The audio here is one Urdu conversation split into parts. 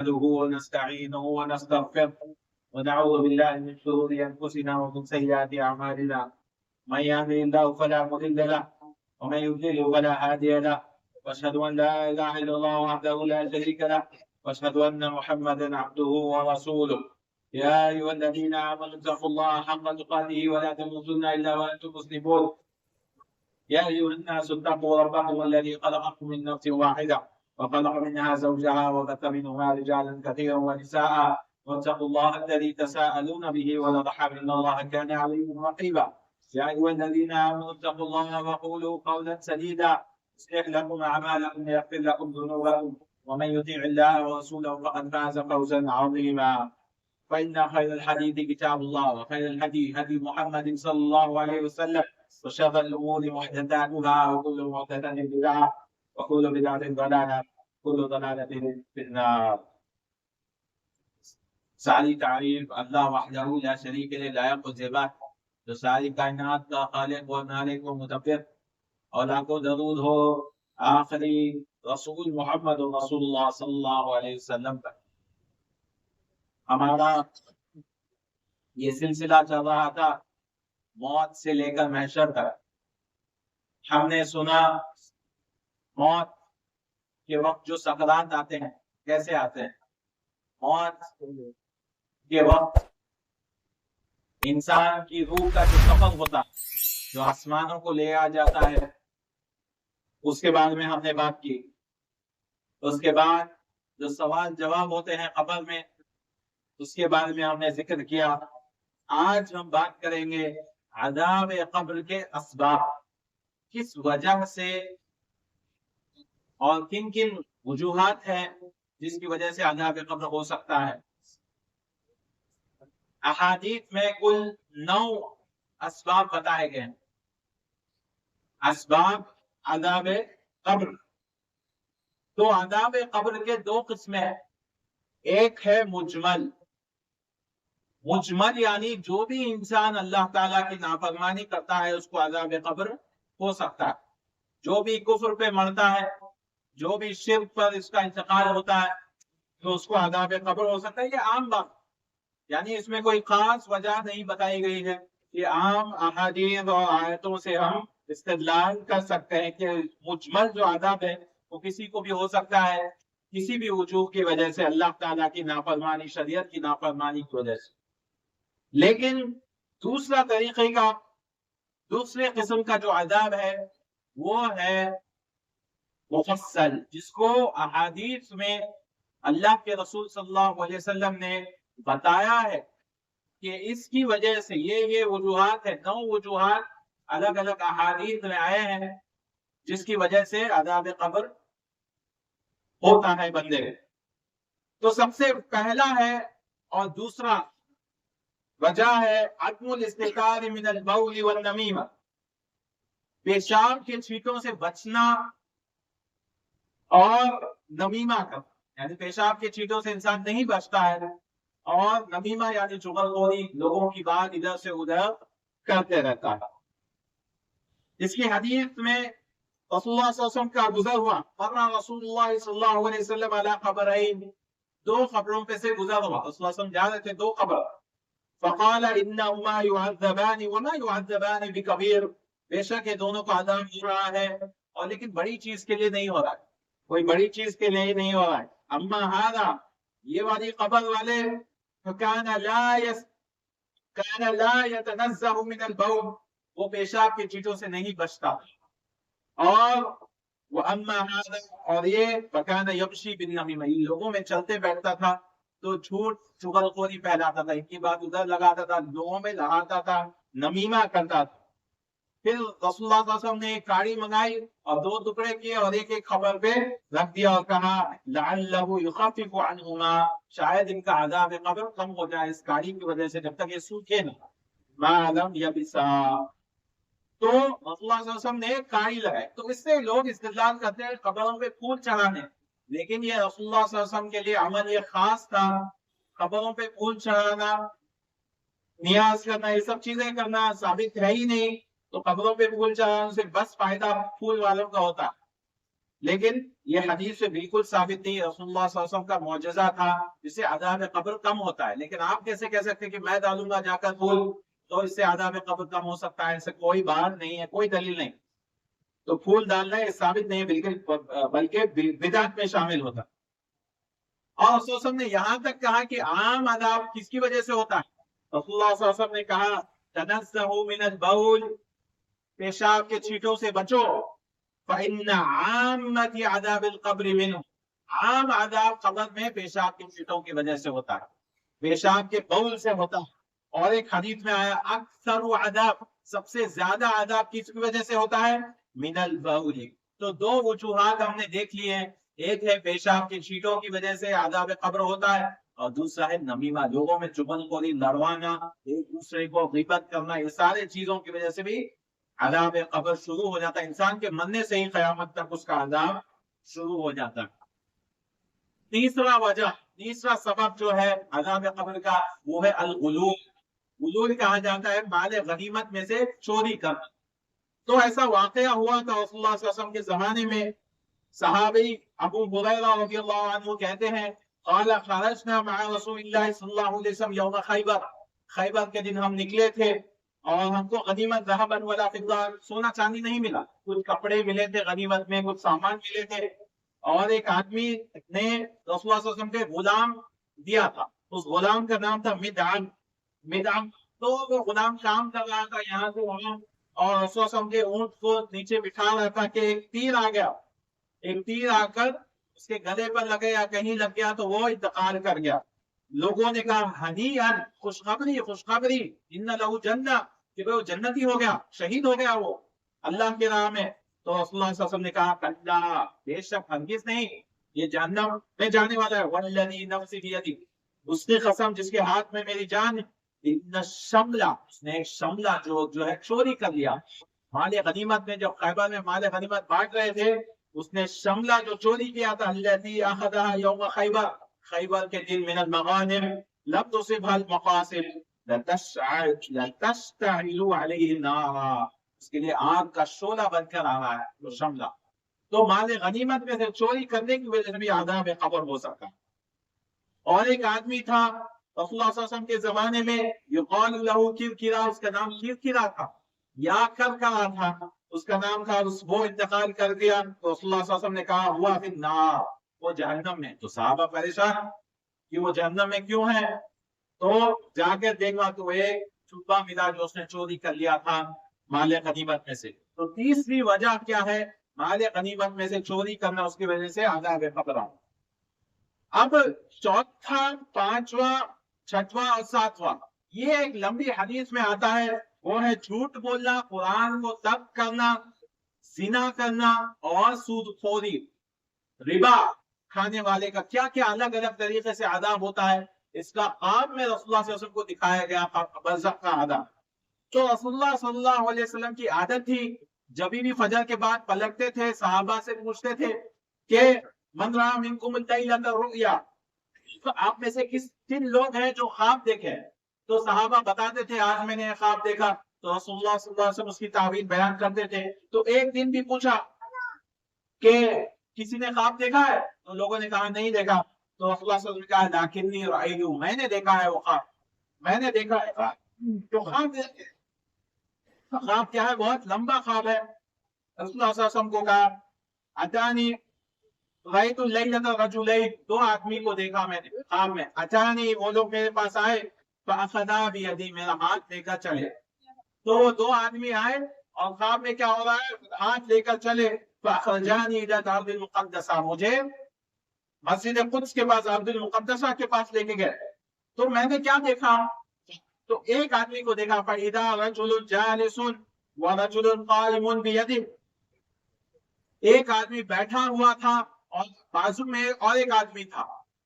نحمده ونستعينه ونستغفره ونعوذ بالله من شرور انفسنا ومن سيئات اعمالنا. من يهده الله فلا مضل له ومن يضلل فلا هادي له. واشهد ان لا اله الا الله وحده لا شريك له واشهد ان محمدا عبده ورسوله. يا ايها الذين امنوا اتقوا الله حق تقاته ولا تموتن الا وانتم مسلمون. يا أيها الناس اتقوا ربكم الذي خلقكم من نفس واحدة وخلق منها زوجها وبث منهما رجالا كثيرا ونساء واتقوا الله الذي تساءلون به والأرحام إن الله كان عليكم رقيبا. يا أيها الذين آمنوا اتقوا الله وقولوا قولا سديدا يصلح لكم أعمالكم ويغفر لكم ذنوبكم ومن يطيع الله ورسوله فقد فاز فوزا عظيما. فإن خير الحديث كتاب الله وخير الهدي هدي محمد صلى الله عليه وسلم وشر الأمور محدثاتها وكل محدثة بدعة وكل بدعة ضلالة كل ضلالة في النار. ساری تعریف اللہ وحدہ لا شریک له لائق و زیبا جو ساری کائنات کا خالق و مالک و مدبر، اور لاکھوں درود ہو آخری رسول محمد رسول اللہ صلی اللہ علیہ وسلم پر۔ ہمارا یہ سلسلہ چل رہا تھا موت سے لے کر محشر تک۔ ہم نے سنا موت کے وقت جو سکرات آتے ہیں کیسے آتے ہیں۔ موت کے وقت انسان کی روح کا جو سفر ہوتا ہے، جو آسمانوں کو لے آ جاتا ہے، اس کے بارے میں ہم نے بات کی۔ اس کے بعد جو سوال جواب ہوتے ہیں قبر میں، اس کے بارے میں ہم نے ذکر کیا۔ آج ہم بات کریں گے عذاب قبر کے اسباب، کس وجہ سے اور کن کن وجوہات ہیں جس کی وجہ سے عذاب قبر ہو سکتا ہے۔ احادیث میں کل 9 اسباب بتائے گئے ہیں۔ اسباب عذاب قبر۔ تو عذاب قبر کے 2 قسمیں ہیں۔ ایک ہے مجمل۔ مجمل یعنی جو بھی انسان اللہ تعالیٰ کی نافرمانی کرتا ہے اس کو عذاب قبر ہو سکتا ہے۔ جو بھی کفر پہ مرتا ہے، جو بھی شرک پر اس کا انتقال ہوتا ہے تو اس کو عذاب قبر ہو سکتا ہے۔ یہ عام بات، یعنی اس میں کوئی خاص وجہ نہیں بتائی گئی ہے۔ یہ عام احادیث اور آیتوں سے ہم استدلال کر سکتے ہیں کہ مجمل جو عذاب ہے وہ کسی کو بھی ہو سکتا ہے، کسی بھی وجوہ کی وجہ سے، اللہ تعالیٰ کی نافرمانی، شریعت کی نافرمانی کی وجہ سے۔ لیکن دوسرا طریقے کا، دوسرے قسم کا جو عذاب ہے وہ ہے مفصل، جس کو احادیث میں اللہ کے رسول صلی اللہ علیہ وسلم نے بتایا ہے کہ اس کی وجہ سے یہ وجوہات ہے۔ 9 وجوہات الگ الگ احادیث میں آئے ہیں جس کی وجہ سے عذاب قبر ہوتا ہے بندے۔ تو سب سے پہلا ہے اور دوسرا وجہ ہے عدم الاستتار من البول والنمیمہ، پیشاب کے چھینٹوں سے بچنا اور نمیمہ کرنا، یعنی پیشاب کے چھینٹوں سے انسان نہیں بچتا ہے، اور نمیمہ یعنی چغلخوری، لوگوں کی بات ادھر سے ادھر کرتے رہتا ہے۔ اس کی حدیث میں رسول اللہ صلی اللہ علیہ وسلم کا گزر ہوا، مر رسول اللہ صلی اللہ علیہ وسلم علی قبرین، 2 قبروں پہ سے گزر ہوا۔ رسول اللہ صلی اللہ علیہ وسلم جا رہے تھے 2 قبر۔ فقال انہما يعذبان وما يعذبان بکبیر، بے شک یہ دونوں کو عذاب ہو رہا ہے اور لیکن بڑی چیز کے لیے نہیں ہو رہا ہے، کوئی بڑی چیز کے لیے نہیں ہو رہا ہے۔ اما هذا، یہ والی قبر والے، فكان لا يتنزه من البول، وہ پیشاب کے چیٹوں سے نہیں بچتا۔ اور واما هذا، اور یہ فكان يمشي بالنميمة، لوگوں میں چلتے بیٹھتا تھا تو جھوٹ چغلخوری پھیلاتا تھا، ان کی بات ادھر لگاتا تھا، لوگوں میں لگاتا تھا، نمیمہ کرتا تھا۔ پھر رسول اللہ صلی اللہ علیہ وسلم نے ایک کاڑی منگائی اور 2 ٹکڑے کیے اور ایک ایک خبر پہ رکھ دیا اور کہا لعلہ یخفف عنہما، شاید ان کا عذاب قبر کم ہو جائے اس کاڑی کی وجہ سے، جب تک یہ سوکھے نہ، ما لم یبسا۔ تو رسول اللہ صلی اللہ علیہ وسلم نے ایک کاڑی لگائی۔ تو اس سے لوگ استدلال کرتے ہیں قبروں پہ پھول چڑھانے، لیکن یہ رسول اللہ صلی اللہ علیہ وسلم کے لیے عمل یہ خاص تھا۔ قبروں پہ پھول چڑھانا، نیاز کرنا، یہ سب چیزیں کرنا ثابت ہے ہی نہیں۔ تو قبروں پہ پھول چڑھانے سے بس فائدہ پھول والوں کا ہوتا۔ لیکن یہ حدیث سے بالکل ثابت نہیں. رسول اللہ صلی اللہ علیہ وسلم کا معجزہ تھا جس سے عذاب قبر کم ہوتا ہے. لیکن آپ کیسے کہہ سکتے کہ میں ڈالوں گا جا کر پھول تو اس سے عذاب قبر کم ہو سکتا ہے؟ ایسے کوئی بات نہیں ہے، کوئی دلیل نہیں. تو پھول ڈالنا یہ ثابت نہیں ہے، بلکہ بدعت میں شامل ہوتا. اور رسول اللہ صلی اللہ علیہ وسلم نے یہاں تک کہا کہ عام عذاب کس کی وجہ سے ہوتا ہے؟ رسول اللہ صلی اللہ علیہ وسلم نے کہا تنزہوا من البول، پیشاب کے چھینٹوں سے بچو. فإن عامة عذاب القبر منه، عام عذاب قبر میں پیشاب کے چھینٹوں کی وجہ سے ہوتا ہے، پیشاب کے بول سے ہوتا ہے. اور ایک حدیث میں آیا اکثر عذاب، سب سے زیادہ عذاب کس کی وجہ سے ہوتا ہے؟ من البول. تو دو وجوہات ہم نے دیکھ لی ہیں، ایک ہے پیشاب کے چھینٹوں کی وجہ سے عذاب قبر ہوتا ہے، اور دوسرا ہے نمیمہ، لوگوں میں چغل خوری، لڑوانا، ایک دوسرے کو غیبت کرنا، یہ سارے چیزوں کی وجہ سے بھی عذاب قبر شروع ہو جاتا ہے. انسان کے مرنے سے ہی قیامت تک اس کا عذاب شروع ہو جاتا ہے. تیسرا سبب جو ہے عذاب قبر کا وہ ہے الغلول. غلول کہا جاتا ہے مال غنیمت میں سے چوری کرنا. تو ایسا واقعہ ہوا تھا رسول اللہ صلی اللہ علیہ وسلم کے زمانے میں. صحابی ابو ہریرہ رضی اللہ عنہ کہتے ہیں قال خرجنا مع رسول اللہ صلی اللہ علیہ وسلم یوم خیبر، خیبر کے دن ہم نکلے تھے اور ہم کو غنیمت ذهبا ولا فضہ، سونا چاندی نہیں ملا، کچھ کپڑے ملے تھے غنیمت میں، کچھ سامان ملے تھے. اور ایک آدمی نے رسول اللہ صلی اللہ علیہ وسلم کے غلام دیا تھا، اس غلام کا نام تھا مدعم. تو وہ غلام کام کر رہا تھا یہاں سے وہاں، اور رسول اللہ صلی اللہ علیہ وسلم کے اونٹ کو نیچے بٹھا رہا تھا کہ ایک تیر آ گیا، ایک تیر آ کر اس کے گلے پر لگے یا کہیں لگ گیا تو وہ انتقال کر گیا. لوگوں نے کہا ہنیئا، خوشخبری خوشخبری، ان لہو جنہ، کہ وہ جنتی ہو گیا، شہید ہو گیا وہ اللہ کی راہ میں. تو رسول اللہ صلی اللہ علیہ وسلم نے کہا کلا، بے شک ہرگز نہیں، یہ جہنم میں جانے والا ہے. والذی نفسی بیدی، اس کی قسم جس کے ہاتھ میں میری جان، ان الشملہ، اس نے ایک شملہ جو ہے چوری کر لیا مال غنیمت میں. جب خیبر میں مال غنیمت بانٹ رہے تھے، اس نے شملہ جو چوری کیا تھا الذی اخذها یوم خیبر، خیبر کے دن، من المغانم لم تصبها المقاصد لتشتعل علیہ نارا، اس کے لیے آگ کا شعلہ بن کر آ رہا ہے وہ شملہ. تو مال غنیمت میں سے چوری کرنے کی وجہ سے بھی عذاب قبر ہو سکتا ہے. اور ایک آدمی تھا رسول اللہ صلی اللہ علیہ وسلم کے زمانے میں، یقال له کرکرا، اس کا نام کرکرا تھا یا کرکرا تھا، اس کا نام تھا. وہ انتقال کر گیا تو رسول اللہ صلی اللہ علیہ وسلم نے کہا ہوا فی النار، وہ جہنم میں. تو صحابہ پریشان کہ وہ جہنم میں کیوں ہے؟ تو جا کے دیکھا تو ایک چھپا ملا جو اس نے چوری کر لیا تھا مال غنیمت میں سے. تو تیسری وجہ کیا ہے مال غنیمت میں سے چوری کرنا؟ اس کی وجہ سے عذاب قبر. اب چوتھا، پانچواں، چھٹواں اور ساتواں، یہ ایک لمبی حدیث میں آتا ہے، وہ ہے جھوٹ بولنا، قرآن کو ترک کرنا، زنا کرنا اور سود خوری، ربا کھانے والے کا کیا کیا الگ الگ طریقے سے عذاب ہوتا ہے. اس کا آپ میں رسول اللہ صلی اللہ علیہ وسلم کو دکھایا گیا برزخ کا عذاب. تو رسول اللہ صلی اللہ علیہ وسلم کی عادت تھی جب بھی فجر کے بعد پلٹتے تھے، صحابہ سے پوچھتے تھے کہ من رأى منکم اللیلۃ رؤیا، آپ میں سے کن لوگ ہیں جو خواب دیکھے؟ تو صحابہ بتاتے تھے آج میں نے خواب دیکھا. تو رسول اللہ صلی اللہ علیہ وسلم اس کی تعبیر بیان کرتے تھے. تو ایک دن بھی پوچھا کہ کسی نے خواب دیکھا ہے؟ تو لوگوں نے کہا نہیں دیکھا. تو رسول اللہ صلی اللہ علیہ وسلم نے کہا لیکنی رأیت، میں نے دیکھا ہے وہ خواب، میں نے دیکھا ہے خواب. تو خواب کیا ہے؟ بہت لمبا خواب ہے. رسول اللہ صلی اللہ علیہ وسلم کو کہا اتانی رأیت اللیلۃ رجلین، دو آدمی کو دیکھا میں نے خواب میں. اتانی، وہ لوگ میرے پاس آئے، فاخذا بیدی، میرا ہاتھ لے کر چلے. تو وہ دو آدمی آئے اور خواب میں کیا ہو رہا ہے؟ ہاتھ لے کر چلے. فاخرجانی الی الارض المقدسہ، مجھے مسجد قدس کے پاس، ارض المقدسہ کے پاس لے کے گئے. تو میں نے کیا دیکھا؟ تو ایک آدمی کو دیکھا فَإِذَا رَجُلٌ جَالِسٌ وَرَجُلٌ قَائِمٌ بِيَدِهِ، ایک آدمی بیٹھا ہوا تھا اور بازو میں اور ایک آدمی تھا،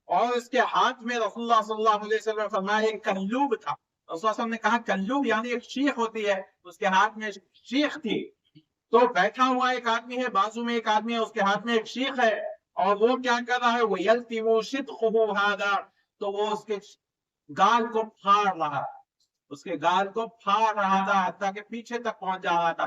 اور اس کے ہاتھ میں رسول اللہ صلی اللہ علیہ وسلم فرمایا ایک کلوب تھا. رسول اللہ صلی اللہ علیہ وسلم نے کہا کلوب یعنی ایک شیخ ہوتی ہے، اس کے ہاتھ میں شیخ تھی. تو بیٹھا ہوا ایک آدمی ہے، بازو میں ایک آدمی ہے، اس کے ہاتھ میں ایک شیخ ہے، اور وہ کیا کر رہا ہے؟ وہ یلتم شدقہ ھذا، تو وہ اس کے گال کو پھاڑ رہا، اس کے گال کو پھاڑ رہا تھا حتیٰ کہ پیچھے تک پہنچ جا رہا تھا.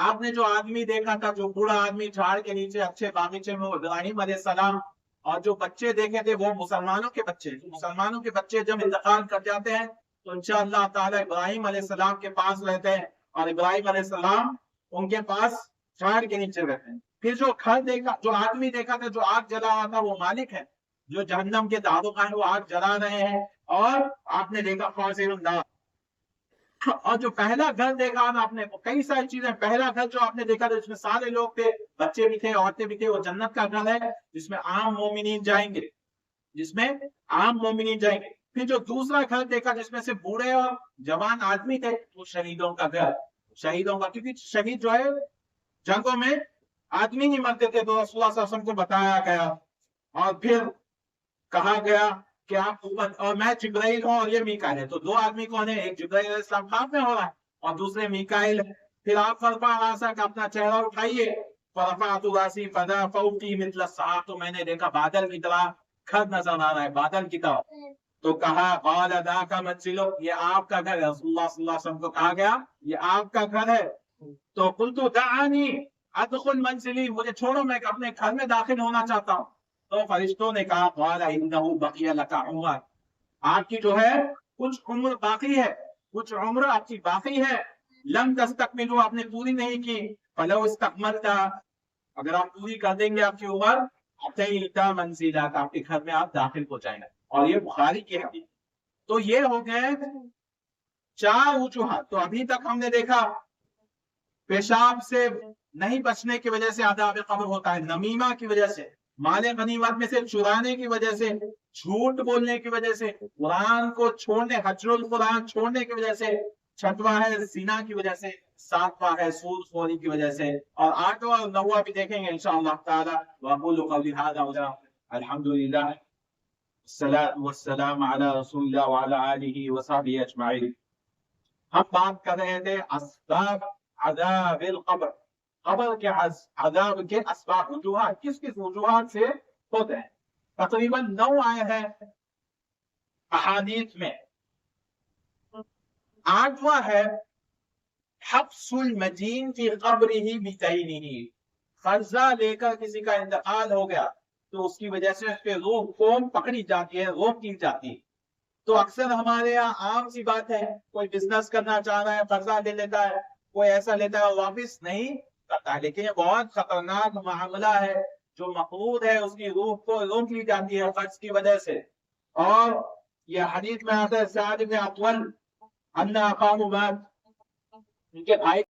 آپ نے جو آدمی دیکھا تھا، جو بوڑھا آدمی جھاڑ کے نیچے اچھے باغیچے میں، وہ ابراہیم علیہ السلام، اور جو بچے دیکھے تھے وہ مسلمانوں کے بچے. مسلمانوں کے بچے جب انتقال کر جاتے ہیں تو انشاءاللہ تعالیٰ ابراہیم علیہ السلام کے پاس رہتے ہیں، اور ابراہیم علیہ السلام ان کے پاس جھاڑ کے نیچے رہتے ہیں. پھر جو گھر دیکھا، جو آدمی دیکھا تھا جو آگ جلا رہا تھا، وہ مالک ہے. جو جہنم کے داروغ ہیں وہ آگ جلا رہے ہیں، اور آپ نے دیکھا فاصل النار. اور جو پہلا گھر دیکھا آپ نے، کئی ساری چیزیں. پہلا گھر جو آپ نے دیکھا تھا جس میں سارے لوگ تھے، بچے بھی تھے، عورتیں بھی تھے، وہ جنت کا گھر ہے جس میں عام مومنین جائیں گے، جس میں عام مومنین جائیں گے. پھر جو دوسرا گھر دیکھا جس میں سے بوڑھے اور جوان آدمی تھے، وہ شہیدوں کا گھر. شہیدوں کا، کیونکہ شہید جو ہے جنگوں میں آدمی نہیں مرتے تھے، تو رسول اللہ صلی اللہ علیہ وسلم کو بتایا گیا. اور پھر کہا گیا کہ آپ اور میں جبرائیل ہوں اور یہ میکائیل ہے. تو دو آدمی کون ہیں؟ ایک جبرائیل علیہ السلام خواب میں ہو رہا ہے اور دوسرے میکائیل ہے. پھر آپ فرما راسا کہ اپنا چہرہ اٹھائیے، فرفعت راسی فذا فوقی مثل السحاب، تو میں نے دیکھا بادل کی طرح گھر نظر آ رہا ہے، بادل کی طرح. تو کہا قال ذاک منزلو، یہ آپ کا گھر ہے. رسول اللہ صلی اللہ علیہ وسلم کو کہا گیا یہ آپ کا گھر ہے. تو قلت دعانی ادخل منزلی، مجھے چھوڑو میں اپنے گھر میں داخل ہونا چاہتا ہوں. تو فرشتوں نے کہا قال انہ بقی لک عمر، آپ کی جو ہے کچھ عمر باقی ہے، کچھ عمر آپ کی باقی ہے. لم تستکملوا، آپ نے پوری نہیں کی. فلو استکملت، اگر آپ پوری کر دیں گے آپ کی عمر، اتیتا منزلک، آپ کے گھر میں آپ داخل ہو جائیں گے. اور یہ بخاری کی حدیث. تو یہ ہو گئے 4 وجوہات. تو ابھی تک ہم نے دیکھا پیشاب سے نہیں بچنے کی وجہ سے عذاب قبر ہوتا ہے، نمیمہ کی وجہ سے، مال غنیمت میں سے چرانے کی وجہ سے، جھوٹ بولنے کی وجہ سے، قرآن کو چھوڑنے، حجر القرآن چھوڑنے کی وجہ سے، 6واں ہے زنا کی وجہ سے، 7واں ہے سود خوری کی وجہ سے، اور 8واں اور 9واں بھی دیکھیں گے انشاءاللہ تعالی. واقول قولی ھذا الحمدللہ والصلاة والسلام علی رسول اللہ وعلی آلہ وصحبہ اجمعین. ہم بات کر رہے تھے اسباب عذاب القبر، قبر کے عذاب کے اسباب، وجوہات، کس کس وجوہات سے ہوتے ہیں. تقریباً 9 آئے ہیں احادیث میں. 8واں ہے حبس المدین فی قبرہ بدینہ، قرضہ لے کر کسی کا انتقال ہو گیا تو اس کی وجہ سے اس پہ روح قوم پکڑی جاتی ہے، روک کی جاتی ہے. تو اکثر ہمارے یہاں عام سی بات ہے، کوئی بزنس کرنا چاہ رہا ہے، قرضہ لے لیتا ہے، کوئی ایسا لیتا ہے واپس نہیں کرتا ہے. لیکن یہ بہت خطرناک معاملہ ہے. جو مقروض ہے اس کی روح کو روک لی جاتی ہے قرض کی وجہ سے. اور یہ حدیث میں آتا ہے سعد بن اطول ان اقام مات، ان کے بھائی